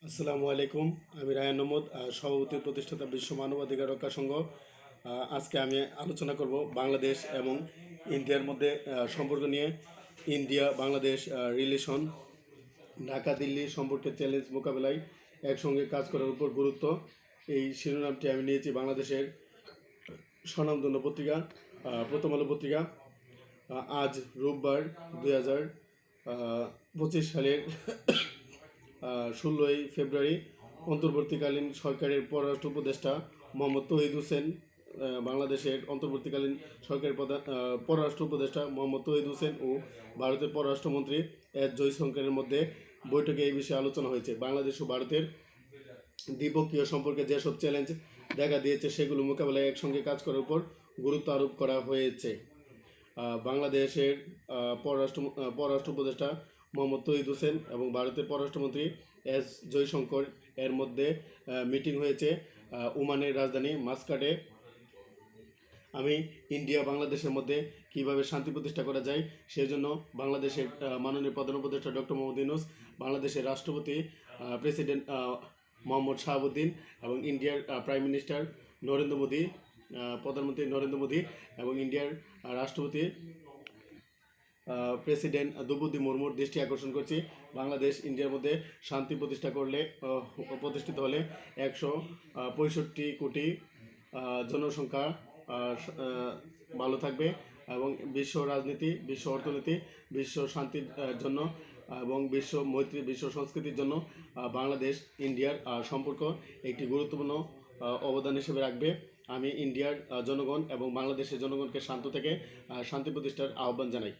আসসালামু আলাইকুম। আমি রায়ান আহমদ, সভাপতি প্রতিষ্ঠাতা বিশ্ব মানবাধিকার রক্ষা সংঘ। আজকে আমি আলোচনা করব বাংলাদেশ এবং ইন্ডিয়ার মধ্যে সম্পর্ক নিয়ে। ইন্ডিয়া বাংলাদেশ রিলেশন, ঢাকা দিল্লি সম্পর্কের চ্যালেঞ্জ মোকাবেলায় একসঙ্গে কাজ করার উপর গুরুত্ব। এই শিরোনামটি আমি নিয়েছি বাংলাদেশের স্বনামধন্য পত্রিকা প্রথম আলো পত্রিকা। আজ রোববার 2025 সালের 16ই ফেব্রুয়ারি অন্তর্বর্তীকালীন সরকারের পররাষ্ট্র উপদেষ্টা মোহাম্মদ তৌহিদ হোসেন, বাংলাদেশের অন্তর্বর্তীকালীন সরকারের পররাষ্ট্র উপদেষ্টা মোহাম্মদ তৌহিদ হোসেন ও ভারতের পররাষ্ট্রমন্ত্রী এস জয়শঙ্করের মধ্যে বৈঠকে এই বিষয়ে আলোচনা হয়েছে। বাংলাদেশ ও ভারতের দ্বিপক্ষীয় সম্পর্কে যেসব চ্যালেঞ্জ দেখা দিয়েছে সেগুলো মোকাবেলায় একসঙ্গে কাজ করার উপর গুরুত্ব আরোপ করা হয়েছে। বাংলাদেশের পররাষ্ট্র উপদেষ্টা মোহাম্মদ তৌহিদ হোসেন এবং ভারতের পররাষ্ট্রমন্ত্রী এস জয়শঙ্কর এর মধ্যে মিটিং হয়েছে ওমানের রাজধানী মাস্কাটে। আমি ইন্ডিয়া বাংলাদেশের মধ্যে কিভাবে শান্তি প্রতিষ্ঠা করা যায় সেই জন্য বাংলাদেশের মাননীয় প্রধান উপদেষ্টা ডক্টর মোহাম্মদ ইউনূস, বাংলাদেশের রাষ্ট্রপতি প্রেসিডেন্ট মোহাম্মদ শাহাবুদ্দিন এবং ইন্ডিয়ার প্রাইম মিনিস্টার নরেন্দ্র মোদী, প্রধানমন্ত্রী নরেন্দ্র মোদী এবং ইন্ডিয়ার রাষ্ট্রপতি প্রেসিডেন্ট দ্রৌপদী মুর্মুর দৃষ্টি আকর্ষণ করছি। বাংলাদেশ ইন্ডিয়ার মধ্যে শান্তি প্রতিষ্ঠিত হলে 165 কোটি জনসংখ্যা ভালো থাকবে এবং বিশ্ব রাজনীতি, বিশ্ব অর্থনীতি, বিশ্ব শান্তির জন্য এবং বিশ্ব মৈত্রী, বিশ্ব সংস্কৃতির জন্য বাংলাদেশ ইন্ডিয়ার সম্পর্ক একটি গুরুত্বপূর্ণ অবদান হিসেবে রাখবে। আমি ইন্ডিয়ার জনগণ এবং বাংলাদেশের জনগণকে শান্ত থেকে শান্তি প্রতিষ্ঠার আহ্বান জানাই।